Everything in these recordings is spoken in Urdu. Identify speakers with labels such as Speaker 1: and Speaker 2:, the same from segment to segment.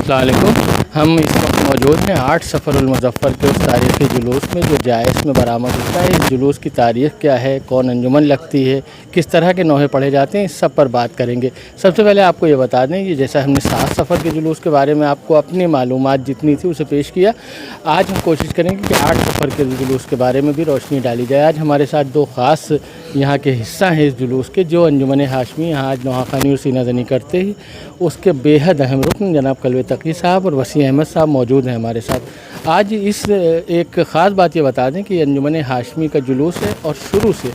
Speaker 1: السلام علیکم. ہم اس وقت موجود ہیں 8 صفر المظفر کے اس تاریخی جلوس میں جو جائز میں برآمد ہوتا ہے. اس جلوس کی تاریخ کیا ہے, کون انجمن لگتی ہے, کس طرح کے نوحے پڑھے جاتے ہیں, اس سب پر بات کریں گے. سب سے پہلے آپ کو یہ بتا دیں کہ جیسا ہم نے 7 صفر کے جلوس کے بارے میں آپ کو اپنی معلومات جتنی تھی اسے پیش کیا, آج ہم کوشش کریں گے کہ 8 صفر کے جلوس کے بارے میں بھی روشنی ڈالی جائے. آج ہمارے ساتھ 2 خاص یہاں کے حصہ ہیں اس جلوس کے, جو انجمن ہاشمی یہاں آج نوحہ خوانی اور سینہ زنی کرتے ہی اس کے بے حد اہم رکن جناب کلوہ تقی صاحب اور وسیع احمد صاحب موجود ہیں ہمارے ساتھ. آج اس ایک خاص بات یہ بتا دیں کہ یہ انجمن ہاشمی کا جلوس ہے, اور شروع سے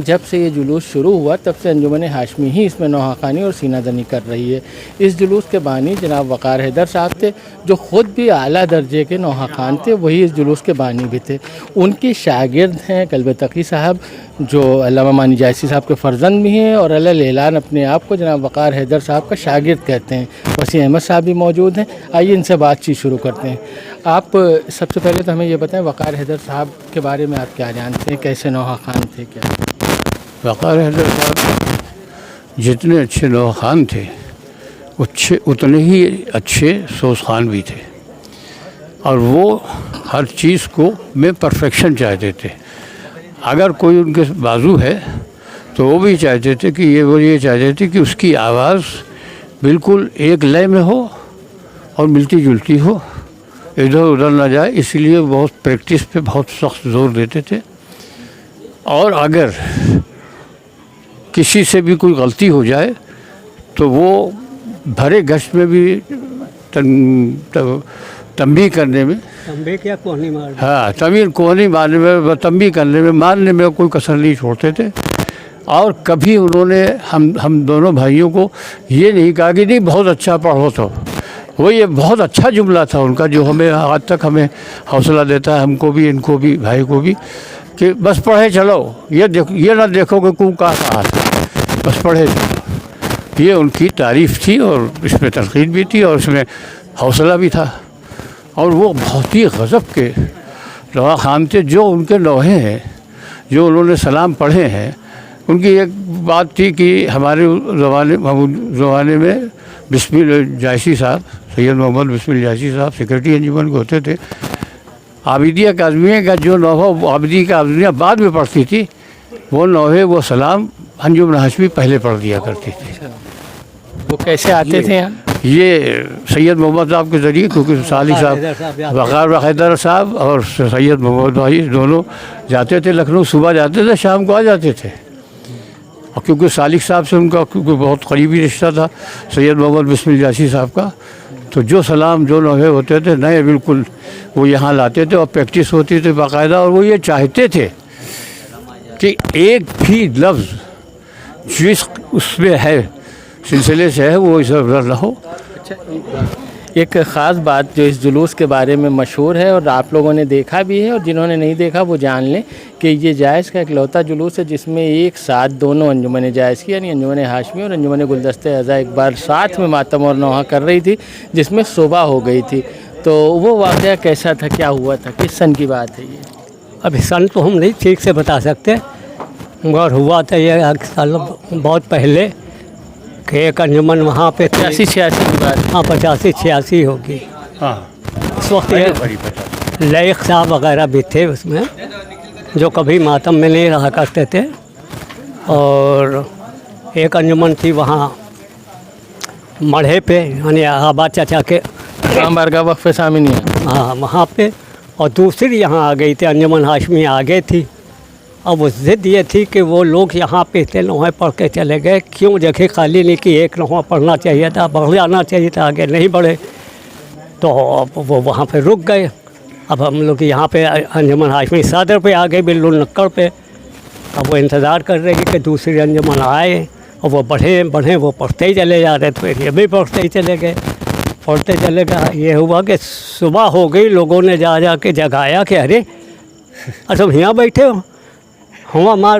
Speaker 1: جب سے یہ جلوس شروع ہوا تب سے انجمن ہاشمی ہی اس میں نوحہ خوانی اور سینہ زنی کر رہی ہے. اس جلوس کے بانی جناب وقار حیدر صاحب تھے, جو خود بھی اعلیٰ درجے کے نوحہ خوان تھے, وہی اس جلوس کے بانی بھی تھے. ان کے شاگرد ہیں کلوہ تقی صاحب, جو علامہ مانی جائسی صاحب کے فرزند بھی ہیں, اور علیہ اعلان اپنے آپ کو جناب وقار حیدر صاحب کا شاگرد کہتے ہیں. وسیع احمد صاحب بھی موجود ہیں. آئیے ان سے بات چیت شروع کرتے ہیں. آپ سب سے پہلے تو ہمیں یہ بتائیں وقار حیدر صاحب کے بارے میں آپ کیا جانتے ہیں, کیسے نوحہ خوان تھے, کیا؟
Speaker 2: وقار حیدر صاحب جتنے اچھے نوحہ خوان تھے اتنے ہی اچھے سوز خوان بھی تھے, اور وہ ہر چیز کو میں پرفیکشن چاہتے تھے. اگر کوئی ان کے بازو ہے تو وہ بھی چاہتے تھے کہ وہ یہ چاہتے تھے کہ اس کی آواز بالکل ایک لے میں ہو اور ملتی جلتی ہو, ادھر ادھر نہ جائے. اس لیے بہت پریکٹس پہ بہت سخت زور دیتے تھے. اور اگر کسی سے بھی کوئی غلطی ہو جائے تو وہ بھرے گشت میں بھی تنبیہ کرنے میں کوہنی مارنے میں تنبیہ کرنے میں مارنے میں کوئی کسر نہیں چھوڑتے تھے. اور کبھی انہوں نے ہم دونوں بھائیوں کو یہ نہیں کہا کہ نہیں بہت اچھا پڑھو. تو وہ یہ بہت اچھا جملہ تھا ان کا, جو ہمیں آج تک ہمیں حوصلہ دیتا ہے, ہم کو بھی, ان کو بھی, بھائی کو بھی, کہ بس پڑھے چلو, یہ نہ دیکھو کہ کہاں تھا, بس پڑھے چلو. یہ ان کی تعریف تھی, اور اس میں تنقید بھی تھی, اور اس میں حوصلہ بھی تھا. اور وہ بہت ہی غضب کے نوحہ خوان تھے. جو ان کے نوحے ہیں, جو انہوں نے سلام پڑھے ہیں, ان کی ایک بات تھی کہ ہمارے زمانے میں جائسی صاحب, سید محمد بسم اللہ جائسی صاحب سیکرٹری انجمن کے ہوتے تھے. عابدیہ کاظمیہ کا جو نوحہ عابدیہ کاظمیہ بعد میں پڑھتی تھی, وہ نوحے وہ سلام انجمن ہاشمی پہلے پڑھ دیا کرتی تھی.
Speaker 1: وہ کیسے آتے تھے یہاں؟
Speaker 2: یہ سید محمد صاحب کے ذریعے, کیونکہ صالح صاحب وقار حیدر صاحب اور سید محمد بھائی دونوں جاتے تھے لکھنؤ, صبح جاتے تھے, شام کو آ جاتے تھے. اور کیونکہ صالح صاحب سے ان کا کیونکہ بہت قریبی رشتہ تھا سید محمد بسم اللہ جائسی صاحب کا, تو جو سلام جو نوحے ہوتے تھے نئے بالکل وہ یہاں لاتے تھے, اور پریکٹس ہوتی تھی باقاعدہ. اور وہ یہ چاہتے تھے کہ ایک بھی لفظ جس اس میں ہے سلسلے سے ہے وہ اس طرح نہ ہو.
Speaker 1: ایک خاص بات جو اس جلوس کے بارے میں مشہور ہے, اور آپ لوگوں نے دیکھا بھی ہے, اور جنہوں نے نہیں دیکھا وہ جان لیں کہ یہ جائز کا اکلوتا جلوس ہے جس میں ایک ساتھ دونوں انجمن جائز کی, یعنی انجمن ہاشمی اور انجمن گلدستہ اعضاء ایک بار ساتھ میں ماتم اور نوحہ کر رہی تھی, جس میں صبح ہو گئی تھی. تو وہ واقعہ کیسا تھا, کیا ہوا تھا, کس سن کی بات ہے یہ؟
Speaker 3: ابھی سن تو ہم نہیں ٹھیک سے بتا سکتے, مگر ہوا تھا یہ سال بہت پہلے کہ ایک انجمن وہاں پہ
Speaker 1: 85-86 کی بات.
Speaker 3: ہاں 85-86 ہوگی.
Speaker 2: ہاں,
Speaker 3: اس وقت یہ لائق صاحب وغیرہ بھی تھے اس میں, جو کبھی ماتم میں نہیں رہا کرتے تھے. اور ایک انجمن تھی وہاں مڑھے پہ, یعنی آباد چچا کے
Speaker 1: بارگاہ وقف سامنیہ,
Speaker 3: ہاں وہاں پہ. اور دوسری یہاں آ گئی تھی انجمن ہاشمی آگے تھی. اب وہ ضد یہ تھی کہ وہ لوگ یہاں پہ تھے نوحے پڑھ کے چلے گئے, کیوں جگہ خالی نہیں کی, ایک نوحہ پڑھنا چاہیے تھا, بڑھ جانا چاہیے تھا, آگے نہیں بڑھے. تو وہ وہاں پہ رک گئے. اب ہم لوگ یہاں پہ انجمن ہاشمی صدر پہ آ گئے, بلّ نکڑ پہ. اب وہ انتظار کر رہے کہ دوسری انجمن آئے, اور وہ بڑھیں وہ پڑھتے ہی چلے جا رہے تھے. یہ بھی پڑھتے ہی چلے گئے, پڑھتے چلے گئے. یہ ہوا کہ صبح ہو گئی, لوگوں نے جا کے جگایا کہ ارے تم یہاں بیٹھے ہو, ہوا مار